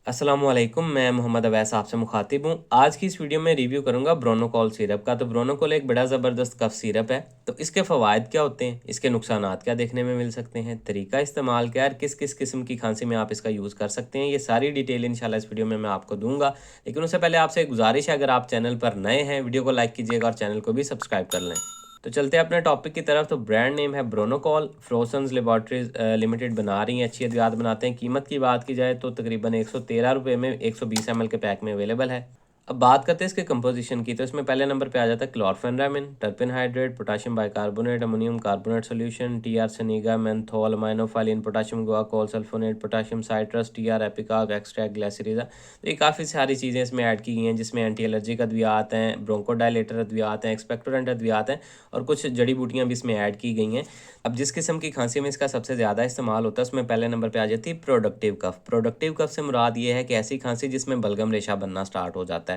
अस्सलामुअलैकुम, मैं मोहम्मद अवैस आपसे मुखातिब हूँ। आज की इस वीडियो में रिव्यू करूँगा ब्रोनोकॉल सिरप का। तो ब्रोनोकॉल एक बड़ा ज़बरदस्त कफ सिरप है। तो इसके फ़वाइद क्या होते हैं, इसके नुकसानात क्या देखने में मिल सकते हैं, तरीका इस्तेमाल क्या है, किस किस किस्म की खांसी में आप इसका यूज़ कर सकते हैं, ये सारी डिटेल इंशाल्लाह इस वीडियो में मैं आपको दूंगा। लेकिन उससे पहले आपसे एक गुजारिश है, अगर आप चैनल पर नए हैं वीडियो को लाइक कीजिएगा और चैनल को भी सब्सक्राइब कर लें। तो चलते हैं अपने टॉपिक की तरफ। तो ब्रांड नेम है ब्रोनोकॉल। फ्रोसन्स लेबॉर्ट्रीज लिमिटेड बना रही हैं, अच्छी अद्वियात बनाते हैं। कीमत की बात की जाए तो तकरीबन 113 रुपये में 120 ml के पैक में अवेलेबल है। अब बात करते हैं इसके कंपोजिशन की। तो इसमें पहले नंबर पे आ जाता है chlorpheniramine, terpin hydrate, potassium bicarbonate, ammonium carbonate solution, TR senega, menthol, aminophylline, potassium guaiacol sulphonate, potassium citrus, TR ipecac, extract glycyrrhiza. तो ये काफ़ी सारी चीज़ें इसमें ऐड की गई हैं, जिसमें एंटी एलर्जिक अद्वियात हैं, ब्रोंकोडायलेटर अद्वियात हैं, एक्सपेक्टोरेंट अद्वियात हैं और कुछ जड़ी बूटियाँ भी इसमें ऐड की गई हैं। अब जिस किस्म की खांसी में इसका सबसे ज़्यादा इस्तेमाल होता है उसमें पहले नंबर पे आ जाती है प्रोडक्टिव कफ। प्रोडक्टिव कफ से मुराद ये है कि ऐसी खांसी जिसमें बलगम रेशा बनना स्टार्ट हो जाता है।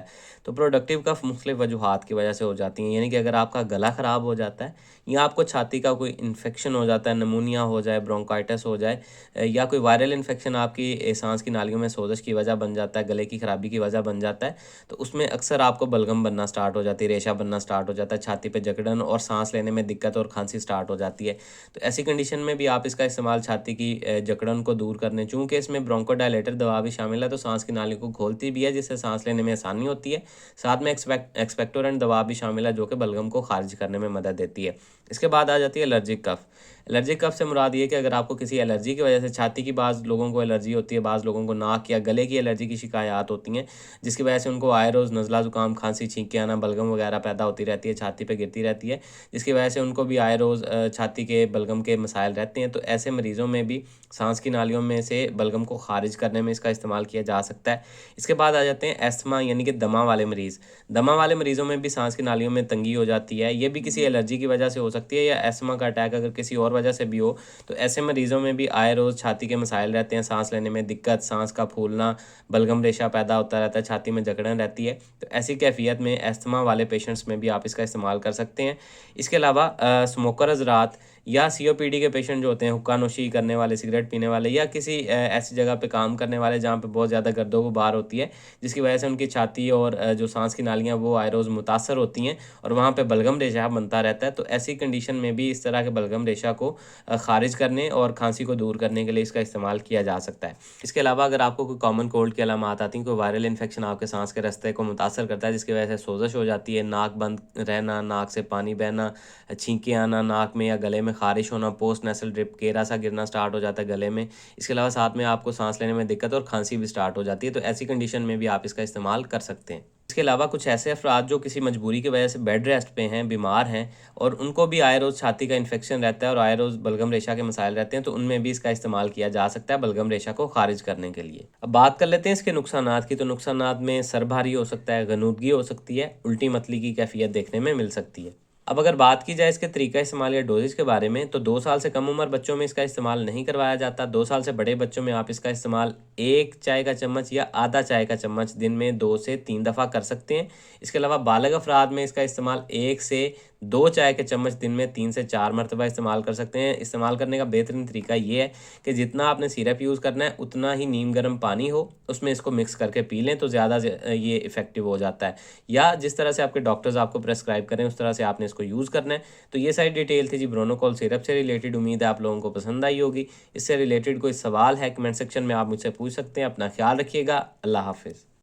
तो प्रोडक्टिव कफ मुख्तलिफ वजूहात की वजह से हो जाती हैं, यानी कि अगर आपका गला ख़राब हो जाता है या आपको छाती का कोई इन्फेक्शन हो जाता है, नमूनिया हो जाए, ब्रोंकाइटिस हो जाए, या कोई वायरल इन्फेक्शन आपकी सांस की नालियों में सोजश की वजह बन जाता है, गले की ख़राबी की वजह बन जाता है, तो उसमें अक्सर आपको बलगम बनना स्टार्ट हो जाती है, रेशा बनना स्टार्ट हो जाता है, छाती पे जकड़न और सांस लेने में दिक्कत और खांसी स्टार्ट हो जाती है। तो ऐसी कंडीशन में भी आप इसका इस्तेमाल छाती की जकड़न को दूर करने, चूँकि इसमें ब्रोंकोडायलेटर दवा भी शामिल है, तो सांस की नाली को खोलती भी है, जिससे सांस लेने में आसानी होती है। साथ में एक्सपेक्टोरेंट दवा भी शामिल है, जो कि बलगम को खारिज करने में मदद देती है। इसके बाद आ जाती है एलर्जिक कफ। एलर्जिक कफ से मुराद ये कि अगर आपको किसी एलर्जी की वजह से, छाती की बाज़ लोगों को एलर्जी होती है, बाज़ लोगों को नाक या गले की एलर्जी की शिकायत होती हैं, जिसकी वजह से उनको आए रोज़ नज़ला ज़ुकाम, खांसी, छींके आना, बलगम वगैरह पैदा होती रहती है, छाती पे गिरती रहती है, जिसकी वजह से उनको भी आए रोज़ छाती के बलगम के मसाइल रहते हैं। तो ऐसे मरीज़ों में भी सांस की नालियों में से बलगम को खारिज करने में इसका इस्तेमाल किया जा सकता है। इसके बाद आ जाते हैं एस्थमा, यानी कि दमा वाले मरीज़। दमा वाले मरीज़ों में भी सांस की नालियों में तंगी हो जाती है, ये भी किसी एलर्जी की वजह से हो सकती है, या एस्थमा का अटैक अगर किसी और वजह से भी हो, तो ऐसे मरीज़ों में भी आए रोज़ छाती के मसाइल रहते हैं, सांस लेने में दिक्कत, सांस का फूलना, बलगम रेशा पैदा होता रहता है, छाती में जकड़न रहती है। तो ऐसी कैफियत में एस्थमा वाले पेशेंट्स में भी आप इसका इस्तेमाल कर सकते हैं। इसके अलावा स्मोकर हज़रात या सीओपीडी के पेशेंट जो होते हैं, हुक्का नोशी करने वाले, सिगरेट पीने वाले, या किसी ऐसी जगह पे काम करने वाले जहाँ पे बहुत ज़्यादा गर्दो गुबार होती है, जिसकी वजह से उनकी छाती और जो सांस की नालियाँ वो आए रोज़ मुतासर होती हैं और वहाँ पे बलगम रेशा बनता रहता है। तो ऐसी कंडीशन में भी इस तरह के बलगम रेशा को खारिज करने और खांसी को दूर करने के लिए इसका इस्तेमाल किया जा सकता है। इसके अलावा अगर आपको कोई कॉमन कोल्ड की अलामात आती हैं, कोई वायरल इन्फेक्शन आपके सांस के रास्ते को मुतासर करता है, जिसकी वजह से सोजश हो जाती है, नाक बंद रहना, नाक से पानी बहना, छींके आना, नाक में या गले में खारिश होना, पोस्ट नेसल ड्रिप, केरा सा गिरना स्टार्ट हो जाता है गले में। इसके अलावा साथ में आपको सांस लेने में दिक्कत और खांसी भी स्टार्ट हो जाती है। तो ऐसी कंडीशन में भी आप इसका इस्तेमाल कर सकते हैं। इसके अलावा कुछ ऐसे अफराद जो किसी मजबूरी की वजह से बेड रेस्ट पे हैं, बीमार हैं, और उनको भी आए रोज़ छाती का इन्फेक्शन रहता है और आए रोज़ बलगम रेशा के मसाइल रहते हैं, तो उनमें भी इसका इस्तेमाल किया जा सकता है बलगम रेशा को खारिज करने के लिए। अब बात कर लेते हैं इसके नुकसानात की। तो नुकसानात में सर भारी हो सकता है, गनूदगी हो सकती है, उल्टी मतली की कैफियत देखने में मिल सकती है। अब अगर बात की जाए इसके तरीका इस्तेमाल या डोजेज के बारे में, तो 2 साल से कम उम्र बच्चों में इसका इस्तेमाल नहीं करवाया जाता। 2 साल से बड़े बच्चों में आप इसका इस्तेमाल 1 चाय का चम्मच या आधा चाय का चम्मच दिन में 2 से 3 दफ़ा कर सकते हैं। इसके अलावा बालग अफराद में इसका इस्तेमाल 1 से 2 चाय के चम्मच दिन में 3 से 4 मरतबा इस्तेमाल कर सकते हैं। इस्तेमाल करने का बेहतरीन तरीका ये है कि जितना आपने सिरप यूज़ करना है उतना ही नीम गर्म पानी हो, उसमें इसको मिक्स करके पी लें, तो ज़्यादा ये इफ़ेक्टिव हो जाता है। या जिस तरह से आपके डॉक्टर्स आपको प्रेस्क्राइब करें उस तरह से आपने इसको यूज़ करना है। तो ये सारी डिटेल थी जी ब्रोनोकॉल सिरप से रिलेटेड। उम्मीद है आप लोगों को पसंद आई होगी। इससे रिलेटेड कोई सवाल है कमेंट सेक्शन में आप मुझसे पूछ सकते हैं। अपना ख्याल रखिएगा। अल्लाह हाफ़िज़।